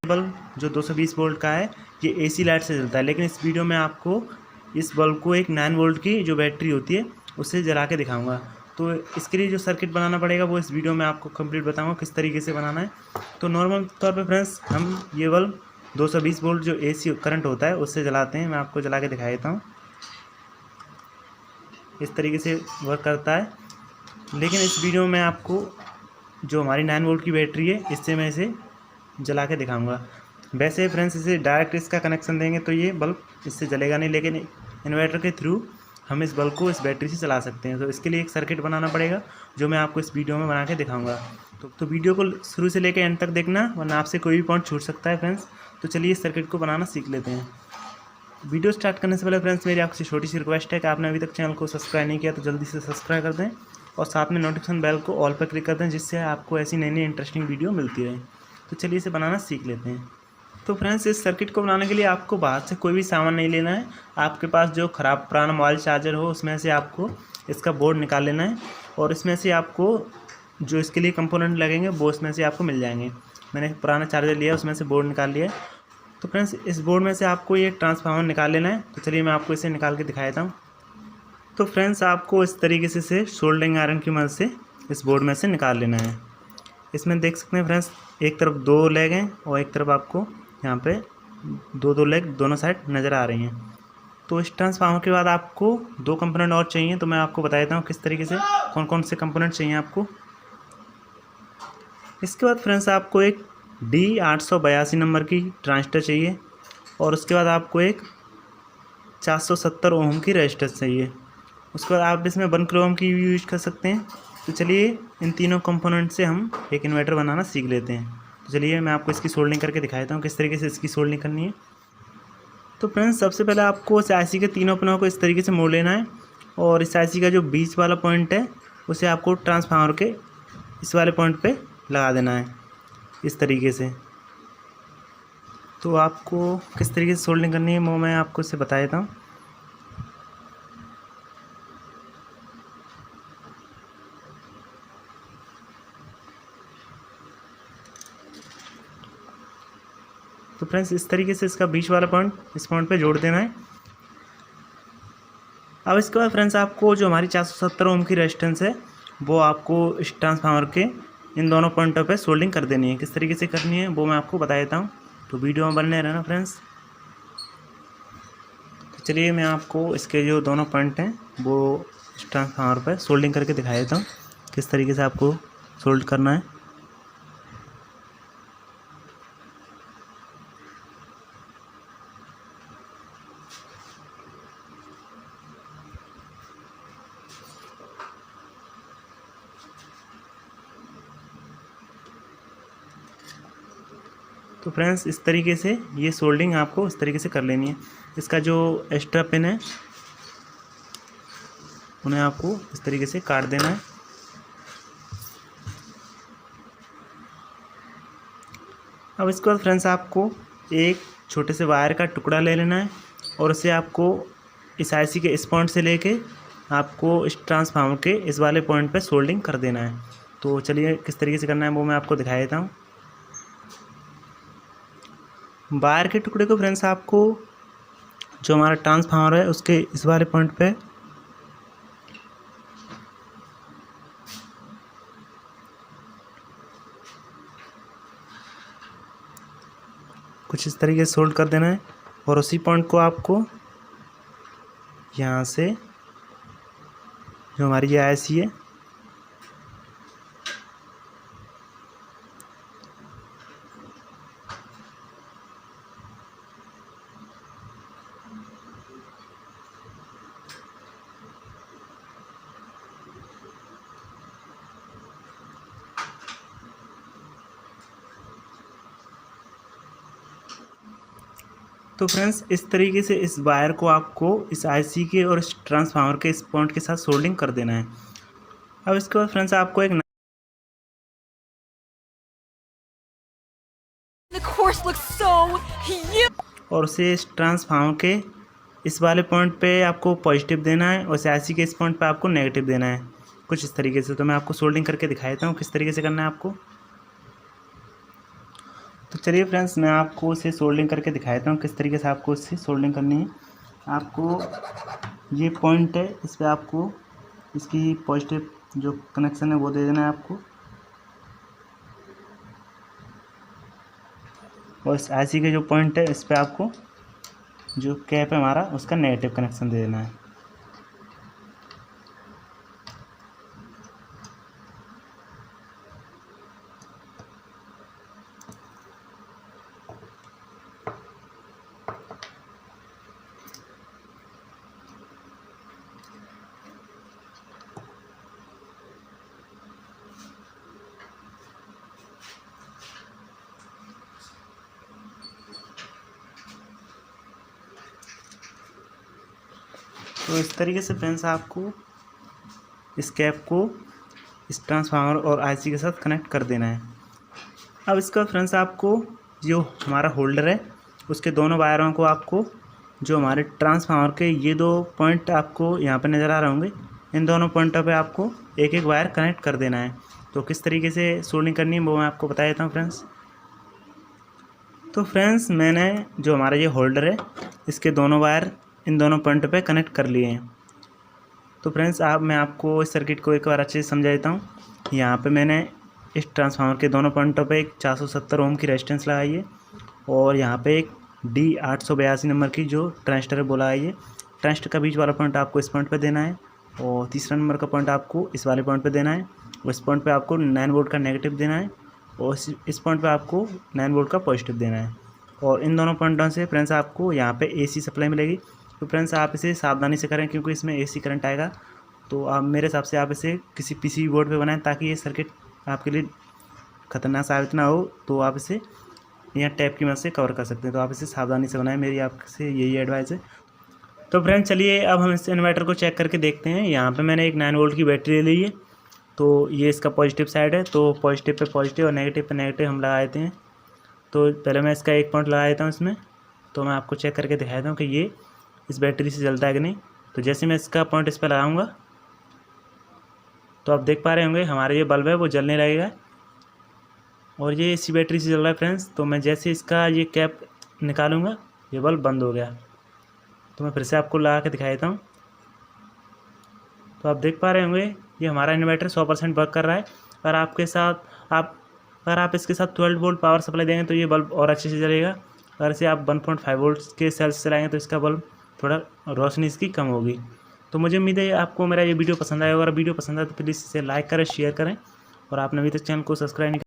Bulb जो 220 volt का है ये एसी लाइट से चलता है, लेकिन इस वीडियो में आपको इस बल्ब को एक 9 वोल्ट की जो बैटरी होती है उससे जला के दिखाऊंगा। तो इसके लिए जो सर्किट बनाना पड़ेगा वो इस वीडियो में आपको कंप्लीट बताऊंगा किस तरीके से बनाना है। तो नॉर्मल तौर पे फ्रेंड्स हम ये बल्ब 220 वोल्ट जो एसी करंट होता है उससे जलाते हैं। मैं आपको जला के दिखा देता हूँ। इस तरीके से वर्क करता है, लेकिन इस वीडियो में आपको जो हमारी 9 वोल्ट की बैटरी है इससे मैं इसे जला के दिखाऊंगा। वैसे फ्रेंड्स इसे डायरेक्ट इसका कनेक्शन देंगे तो ये बल्ब इससे जलेगा नहीं, लेकिन इन्वर्टर के थ्रू हम इस बल्ब को इस बैटरी से चला सकते हैं। तो इसके लिए एक सर्किट बनाना पड़ेगा जो मैं आपको इस वीडियो में बना के दिखाऊंगा। तो वीडियो को शुरू से लेकर एंड तक देखना, वरना आपसे कोई भी पॉइंट छूट सकता है फ्रेंड्स। तो चलिए इस सर्किट को बनाना सीख लेते हैं। वीडियो स्टार्ट करने से पहले फ्रेंड्स मेरी आपसे छोटी सी रिक्वेस्ट है कि आपने अभी तक चैनल को सब्सक्राइब नहीं किया तो जल्दी से सब्सक्राइब कर दें और साथ में नोटिफिकेशन बेल को ऑल पर क्लिक कर दें, जिससे आपको ऐसी नई नई इंटरेस्टिंग वीडियो मिलती रहे। तो चलिए इसे बनाना सीख लेते हैं। तो फ्रेंड्स इस सर्किट को बनाने के लिए आपको बाहर से कोई भी सामान नहीं लेना है। आपके पास जो ख़राब पुराना मोबाइल चार्जर हो उसमें से आपको इसका बोर्ड निकाल लेना है, और इसमें से आपको जो इसके लिए कंपोनेंट लगेंगे वो इसमें से आपको मिल जाएंगे। मैंने पुराना चार्जर लिया, उसमें से बोर्ड निकाल लिया। तो फ्रेंड्स इस बोर्ड में से आपको ये ट्रांसफार्मर निकाल लेना है। तो चलिए मैं आपको इसे निकाल के दिखा देता हूँ। तो फ्रेंड्स आपको इस तरीके से सोल्डरिंग आयरन की मदद से इस बोर्ड में से निकाल लेना है। इसमें देख सकते हैं फ्रेंड्स एक तरफ 2 लेग हैं और एक तरफ आपको यहाँ पे 2 लेग दोनों साइड नज़र आ रही हैं। तो इस ट्रांसफार्मर के बाद आपको 2 कंपोनेंट और चाहिए, तो मैं आपको बता देता हूँ किस तरीके से कौन कौन से कंपोनेंट चाहिए आपको। इसके बाद फ्रेंड्स आपको एक D882 नंबर की ट्रांजिस्टर चाहिए, और उसके बाद आपको एक 470 ओम की रेजिस्टर चाहिए। उसके बाद आप इसमें 1 किलो ओम की यूज कर सकते हैं। तो चलिए इन तीनों कंपोनेंट से हम एक इन्वर्टर बनाना सीख लेते हैं। तो चलिए मैं आपको इसकी सोल्डरिंग करके दिखा देता हूँ किस तरीके से इसकी सोल्डरिंग करनी है। तो फ्रेंड्स सबसे पहले आपको इस आईसी के तीनों पिनों को इस तरीके से मोड़ लेना है, और इस आईसी का जो बीच वाला पॉइंट है उसे आपको ट्रांसफार्मर के इस वाले पॉइंट पे लगा देना है इस तरीके से। तो आपको किस तरीके से सोल्डरिंग करनी है वो मैं आपको इससे बता देता हूँ। तो फ्रेंड्स इस तरीके से इसका बीच वाला पॉइंट इस पॉइंट पे जोड़ देना है। अब इसके बाद फ्रेंड्स आपको जो हमारी 470 ओम की रेजिस्टेंस है वो आपको इस ट्रांसफार्मर के इन दोनों पॉइंटों पे सोल्डरिंग कर देनी है। किस तरीके से करनी है वो मैं आपको बता देता हूँ। तो वीडियो में बने रहना फ्रेंड्स। तो चलिए मैं आपको इसके जो दोनों पॉइंट हैं वो इस ट्रांसफार्मर पर सोल्डरिंग करके दिखा देता हूँ किस तरीके से आपको सोल्ड करना है। तो फ्रेंड्स इस तरीके से ये सोल्डरिंग आपको इस तरीके से कर लेनी है। इसका जो एक्स्ट्रा पिन है उन्हें आपको इस तरीके से काट देना है। अब इसके बाद फ्रेंड्स आपको एक छोटे से वायर का टुकड़ा ले लेना है, और उसे आपको इस आईसी के इस पॉइंट से लेके आपको इस ट्रांसफार्मर के इस वाले पॉइंट पे सोल्डरिंग कर देना है। तो चलिए किस तरीके से करना है वो मैं आपको दिखा देता हूँ। वायर के टुकड़े को फ्रेंड्स आपको जो हमारा ट्रांसफार्मर है उसके इस वाले पॉइंट पे कुछ इस तरीके से सोल्ड कर देना है, और उसी पॉइंट को आपको यहाँ से जो हमारी ये आईसी है तो फ्रेंड्स इस तरीके से इस वायर को आपको इस आईसी के और इस ट्रांसफार्मर के इस पॉइंट के साथ सोल्डरिंग कर देना है। अब इसके बाद फ्रेंड्स आपको एक और उसे इस ट्रांसफार्मर के इस वाले पॉइंट पे आपको पॉजिटिव देना है, और इस आईसी के इस पॉइंट पे आपको नेगेटिव देना है कुछ इस तरीके से। तो मैं आपको सोल्डरिंग करके दिखा देता हूँ किस तरीके से करना है आपको। तो चलिए फ्रेंड्स, मैं आपको इसे सोल्डिंग करके दिखाता हूँ किस तरीके से आपको इससे सोल्डिंग करनी है। आपको ये पॉइंट है, इस पर आपको इसकी पॉजिटिव जो कनेक्शन है वो दे देना है आपको, और इस आईसी के जो पॉइंट है इस पर आपको जो कैप है हमारा उसका नेगेटिव कनेक्शन दे देना है। तो इस तरीके से फ्रेंड्स आपको इस कैप को इस ट्रांसफार्मर और आईसी के साथ कनेक्ट कर देना है। अब इसका फ्रेंड्स आपको जो हमारा होल्डर है उसके दोनों वायरों को आपको जो हमारे ट्रांसफार्मर के ये 2 पॉइंट आपको यहाँ पे नज़र आ रहे होंगे, इन दोनों पॉइंटों पे आपको एक एक वायर कनेक्ट कर देना है। तो किस तरीके से सोल्डिंग करनी है वो मैं आपको बता देता हूँ फ्रेंड्स। तो फ्रेंड्स, मैंने जो हमारा ये होल्डर है इसके दोनों वायर इन दोनों पॉइंट पे कनेक्ट कर लिए हैं। तो फ्रेंड्स, मैं आपको इस सर्किट को एक बार अच्छे से समझा देता हूँ। यहाँ पे मैंने इस ट्रांसफार्मर के दोनों पॉइंटों पे एक 470 ओम की रेजिस्टेंस लगाई है, और यहाँ पे एक D882 नंबर की जो ट्रांजिस्टर है वो लगाई है। ट्रांजिस्टर का बीच वाला पॉइंट आपको इस पॉइंट पे देना है, और तीसरा नंबर का पॉइंट आपको इस वाले पॉइंट पे देना है, और इस पॉइंट पे आपको 9 वोल्ट का नेगेटिव देना है, और इस पॉइंट पे आपको 9 वोल्ट का पॉजिटिव देना है। और इन दोनों पॉइंटों से फ्रेंड्स आपको यहाँ पे AC सप्लाई मिलेगी। तो फ्रेंड्स, आप इसे सावधानी से करें क्योंकि इसमें AC करंट आएगा। तो आप मेरे हिसाब से आप इसे किसी PCB बोर्ड पे बनाएं ताकि ये सर्किट आपके लिए ख़तरनाक साबित ना हो। तो आप इसे यहाँ टैप की मदद से कवर कर सकते हैं। तो आप इसे सावधानी से बनाएं, मेरी आपसे यही एडवाइस है। तो फ्रेंड्स, चलिए अब हम इस इन्वर्टर को चेक करके देखते हैं। यहाँ पे मैंने एक 9 वोल्ट की बैटरी ले ली है। तो ये इसका पॉजिटिव साइड है, तो पॉजिटिव पे पॉजिटिव और नेगेटिव पे नेगेटिव हम लगा देते हैं। तो पहले मैं इसका एक पॉइंट लगा देता हूँ इसमें, तो मैं आपको चेक करके दिखाता हूँ कि ये इस बैटरी से जलता है कि नहीं। तो जैसे मैं इसका पॉइंट इस पर लगाऊंगा तो आप देख पा रहे होंगे हमारा ये बल्ब है वो जलने लगेगा, और ये इसी बैटरी से जल रहा है फ्रेंड्स। तो मैं जैसे इसका ये कैप निकालूंगा ये बल्ब बंद हो गया। तो मैं फिर से आपको लगा के दिखा देता हूँ। तो आप देख पा रहे होंगे ये हमारा इन्वर्टर 100% वर्क कर रहा है। अगर आप इसके साथ 12 वोल्ट पावर सप्लाई देंगे तो ये बल्ब और अच्छे से जलेगा। अगर इसे आप 1.5 वोल्ट के सेल से चलाएंगे तो इसका बल्ब थोड़ा रोशनी इसकी कम होगी। तो मुझे उम्मीद है आपको मेरा ये वीडियो पसंद आएगा। अगर वीडियो पसंद आए तो प्लीज़ इसे लाइक करें, शेयर करें, और आपने अभी तक चैनल को सब्सक्राइब नहीं